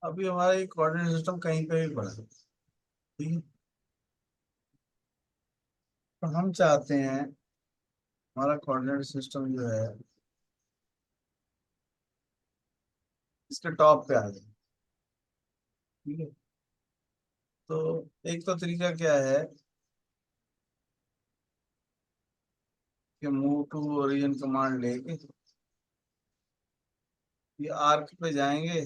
अभी हमारा ये कोऑर्डिनेट सिस्टम कहीं पे भी पड़ा है। ठीक है। तो हम चाहते हैं हमारा कोऑर्डिनेट सिस्टम जो है इसके टॉप पे आ जाए। ठीक है। तो एक तो तरीका क्या है कि मूव टू ओरिजिन कमांड लेके ये आर्क पे जाएंगे।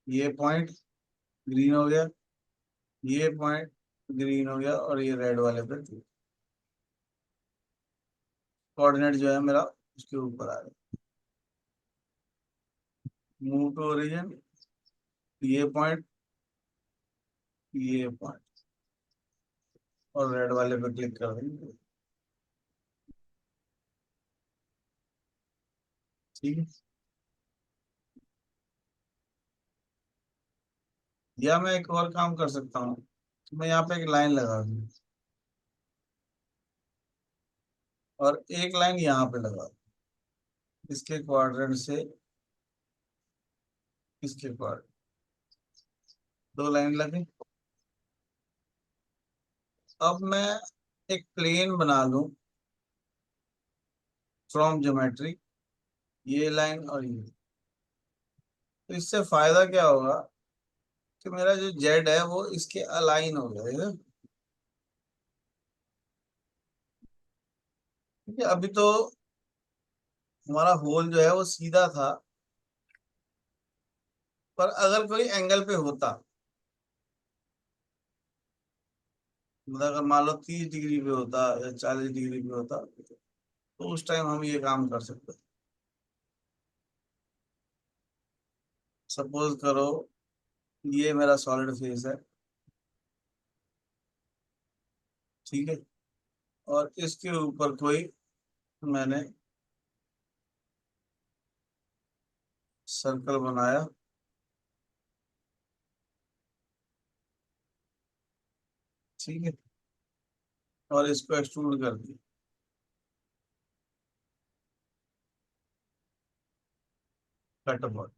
ये पॉइंट ग्रीन हो गया, ये पॉइंट ग्रीन हो गया और ये रेड वाले पे कोऑर्डिनेट जो है मेरा उसके ऊपर आ गया। मूव टू ओरिजिन, ये पॉइंट, ये पॉइंट और रेड वाले पे क्लिक कर देंगे। ठीक है। या मैं एक और काम कर सकता हूँ, मैं यहाँ पे एक लाइन लगा दूँ और एक लाइन यहाँ पे लगा दूँ, इसके क्वाड्रेंट से इसके क्वाड्रेंट, दो लाइन लगी। अब मैं एक प्लेन बना लूं फ्रॉम ज्योमेट्री, ये लाइन और ये। तो इससे फायदा क्या होगा कि मेरा जो जेड है वो इसके अलाइन हो जाएगा। ठीक है। अभी तो हमारा होल जो है वो सीधा था, पर अगर कोई एंगल पे होता, मतलब अगर मान लो 30 डिग्री पे होता या 40 डिग्री पे होता, तो उस टाइम हम ये काम कर सकते। सपोज करो ये मेरा सॉलिड फेस है। ठीक है। और इसके ऊपर कोई मैंने सर्कल बनाया। ठीक है। और इसको एक्सट्रूड कर दिया, cut ball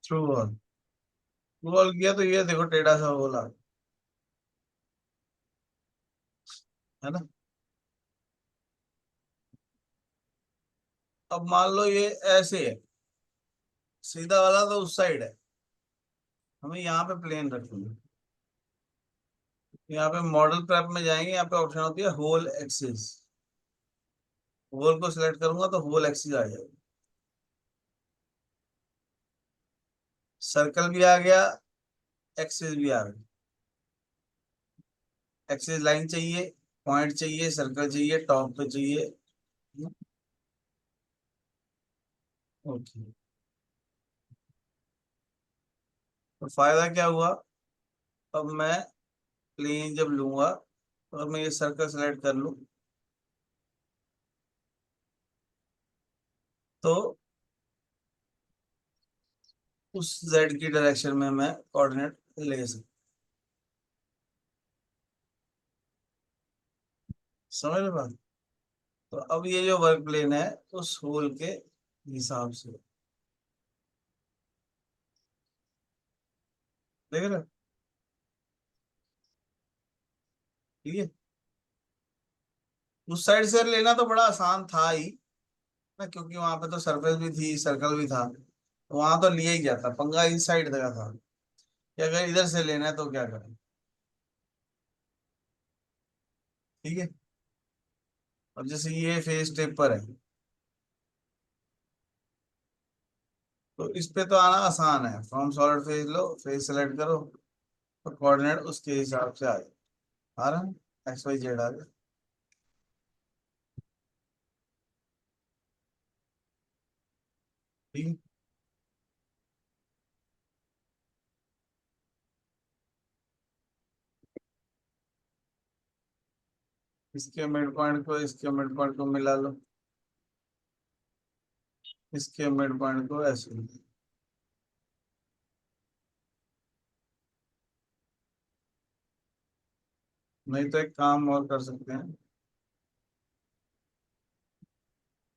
through wall. Through wall किया तो ये देखो टेढ़ा सा बोला, है ना। अब मान लो ये ऐसे है, सीधा वाला तो उस साइड है, हमें यहाँ पे प्लेन रखेंगे। यहाँ पे मॉडल प्रैप में जाएंगे, यहाँ पे ऑप्शन होती है होल एक्सिस। होल को सिलेक्ट करूंगा तो होल एक्सिस आ जाएगा। सर्कल भी आ गया, एक्सिस भी आ गया। एक्सिस लाइन चाहिए, पॉइंट चाहिए, सर्कल चाहिए, टॉप पे चाहिए। ओके। तो फायदा क्या हुआ, अब मैं प्लेन जब लूंगा और मैं ये सर्कल सेलेक्ट कर लूं तो उस जेड की डायरेक्शन में मैं कोऑर्डिनेट ले सकता। समझ रहे बात। तो अब ये जो वर्क प्लेन है उस होल के हिसाब से, देख रहे हो? ठीक है। उस साइड से लेना तो बड़ा आसान था ही ना, क्योंकि वहां पे तो सरफेस भी थी, सर्कल भी था, तो वहां तो लिया ही जाता। पंगा इस साइड का था कि अगर इधर से लेना है तो क्या करें। ठीक है। अब जैसे ये फेस टेप पर है, तो इस पे तो आना आसान है, from solid phase low, face select करो तो कोऑर्डिनेट उसके हिसाब से आ जाए। आ रहा है, एक्स वाई जेड आ गया। ठीक है। इसके मिड पॉइंट को इसके मिड पॉइंट को मिला लो, इसके मिड पॉइंट को ऐसे लो। नहीं तो एक काम और कर सकते हैं,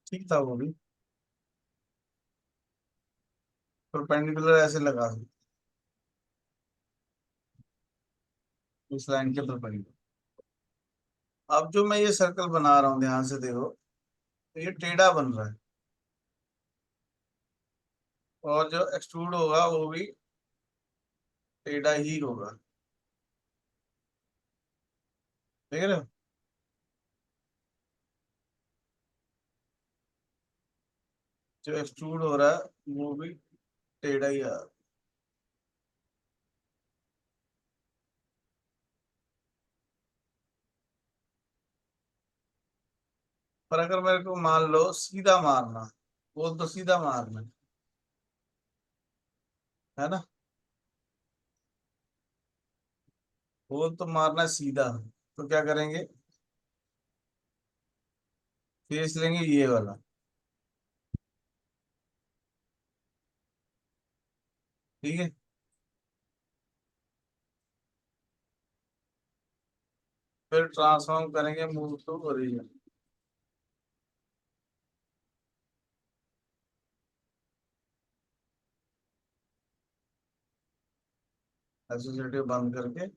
ठीक था वो भी। परपेंडिकुलर ऐसे लगा दो, इस लाइन के परपेंडिकुलर। अब जो मैं ये सर्कल बना रहा हूँ, ध्यान से देखो, तो ये टेढ़ा बन रहा है, और जो एक्सट्रूड होगा वो भी टेढ़ा ही होगा। देख रहे हो? जो एक्सट्रूड हो रहा है वो भी टेढ़ा ही आ रहा है। पर अगर मेरे को मान लो सीधा मारना, वो तो सीधा मारना है ना, वो तो मारना है सीधा, तो क्या करेंगे, फेस लेंगे ये वाला। ठीक है, फिर ट्रांसफॉर्म करेंगे मूव टू ओरिजिन। एसोसिएटिव बंद करके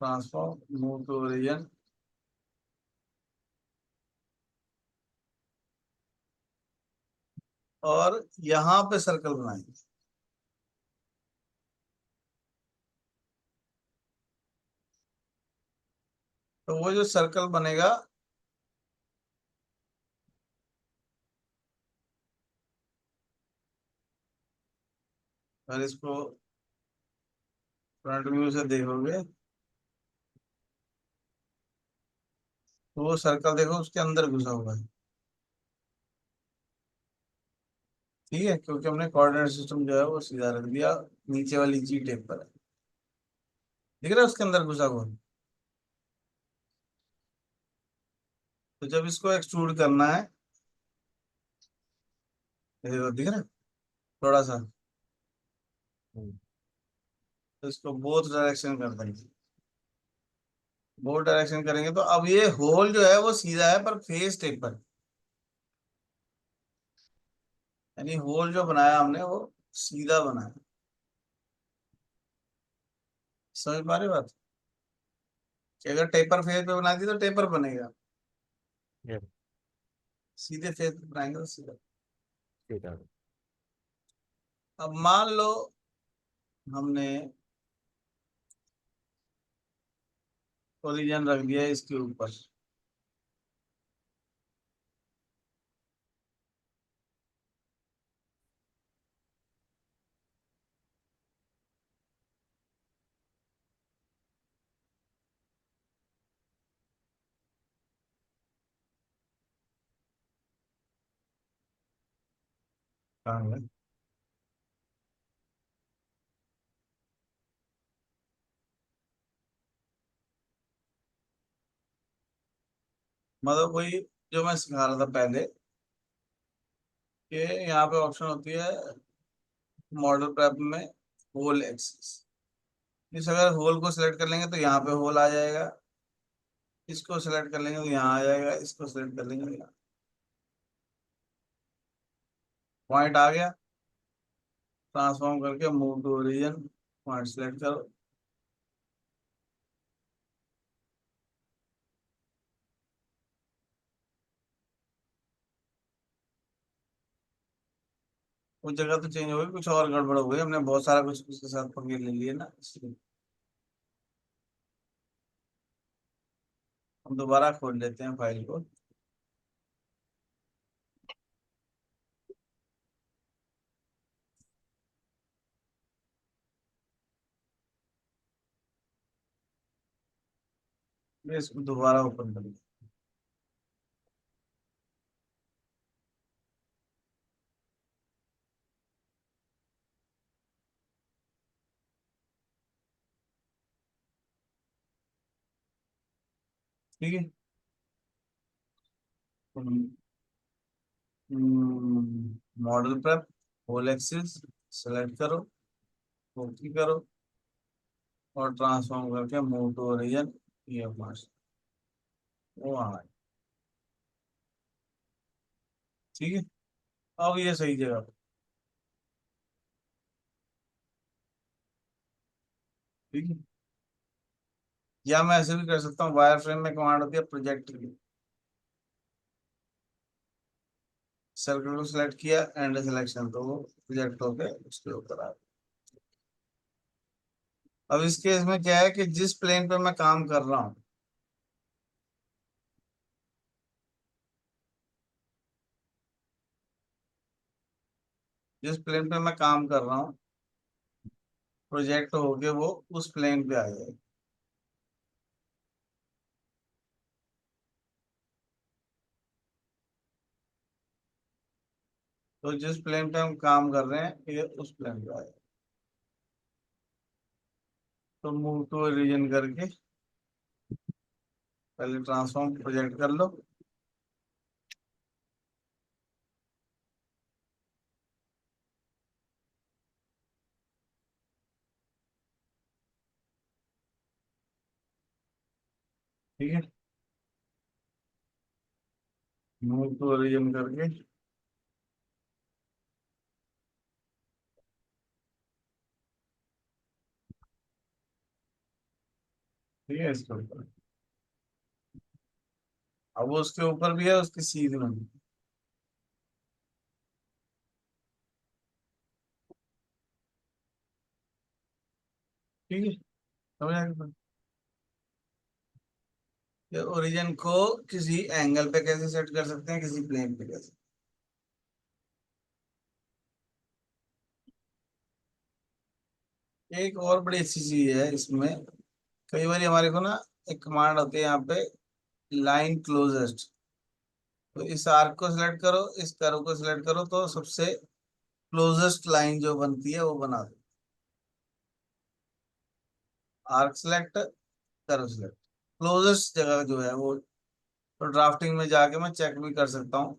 ट्रांसफॉर्म मूव टू ओरिजिन। और यहाँ पे सर्कल बनाएंगे, तो वो जो सर्कल बनेगा, अगर इसको फ्रंट व्यू से देखोगे तो वो सर्कल देखो उसके अंदर घुसा हुआ है। ठीक है, क्योंकि हमने कोऑर्डिनेट सिस्टम जो है वो सीधा रख दिया, नीचे वाली जी टेप पर है। दिख रहा है उसके अंदर घुसा हुआ? तो जब इसको एक्सट्रूड करना है, ये देखो दिख रहा है थोड़ा सा, तो इसको बोथ डायरेक्शन कर देंगे। बोथ डायरेक्शन करेंगे तो अब ये होल जो है वो सीधा है पर फेस टेप पर, यानी होल जो बनाया हमने वो सीधा बनाया। समझ पा रहे हो बात, कि अगर टेपर फेस पे बना दी तो टेपर बनेगा, ये सीधे फेस पे बनाएंगे तो सीधा। ठीक है। अब मान लो हमने ओरिजिन रख दिया इसके ऊपर, कहाँ है? मतलब वही जो मैं सिखा रहा था पहले, कि यहाँ पे ऑप्शन होती है मॉडल प्रैप में होल एक्सिस। इस अगर होल को सिलेक्ट कर लेंगे तो यहाँ पे होल आ जाएगा, इसको सिलेक्ट कर लेंगे तो यहाँ आ जाएगा, इसको सिलेक्ट कर लेंगे तो यहाँ। पॉइंट आ गया, ट्रांसफॉर्म करके move to origin, point select करो। कुछ जगह तो चेंज हो गई, कुछ और गड़बड़ हो गई, हमने बहुत सारा कुछ उसके साथ पकड़ ले लिए ना, इसलिए हम दोबारा खोल लेते हैं फाइल को। मैं इसको दोबारा ओपन कर, ठीक है। मॉडल पर होल एक्सिस सेलेक्ट करो, ओके करो, और ट्रांसफॉर्म करके मूव टू ओरिजिन, ये पास वो आ गया। ठीक है, अब ये सही जगह पे, ठीक है। या मैं ऐसे भी कर सकता हूँ, वायर फ्रेम में कमांड होती है प्रोजेक्ट की, सर्कल को सिलेक्ट किया एंड सिलेक्शन, तो वो प्रोजेक्ट होके उसके ऊपर आ गया। अब इस केस में क्या है कि जिस प्लेन पे मैं काम कर रहा हूँ, जिस प्लेन पे मैं काम कर रहा हूँ, प्रोजेक्ट होके वो उस प्लेन पे आ जाएगा। तो जिस प्लेन पे हम काम कर रहे हैं ये उस प्लेन पे आ जाएगा। तो मूव टू रीजन करके पहले ट्रांसफॉर्म प्रोजेक्ट कर लो। ठीक है, मूव टू रीजन करके, ठीक है, इसके ऊपर। अब वो उसके ऊपर भी है, उसकी सीध में भी। ठीक है, समझ आ गया। ओरिजिन को किसी एंगल पे कैसे सेट कर सकते हैं, किसी प्लेन पे कैसे। एक और बड़ी अच्छी चीज है इसमें, कई बार हमारे को ना एक कमांड होती है यहाँ पे, लाइन क्लोजेस्ट। तो इस आर्क को सिलेक्ट करो, इस कर्व को सिलेक्ट करो, तो सबसे क्लोजेस्ट लाइन जो बनती है वो बना दो। Arc select, curve select, closest जगह जो है वो। तो ड्राफ्टिंग में जाके मैं चेक भी कर सकता हूँ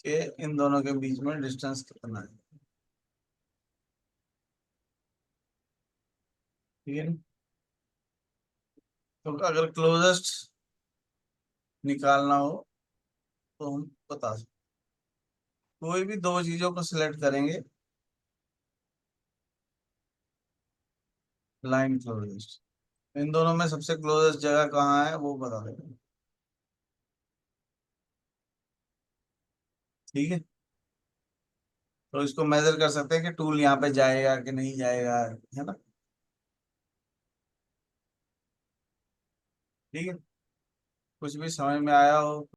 कि इन दोनों के बीच में डिस्टेंस कितना है। ठीक है, तो अगर क्लोजेस्ट निकालना हो तो हम बता सकते, कोई भी दो चीजों को सिलेक्ट करेंगे, लाइन क्लोजेस्ट, इन दोनों में सबसे क्लोजेस्ट जगह कहाँ है वो बता देंगे। ठीक है, तो इसको मेजर कर सकते हैं कि टूल यहाँ पे जाएगा कि नहीं जाएगा, है ना। ठीक है, कुछ भी समझ में आया हो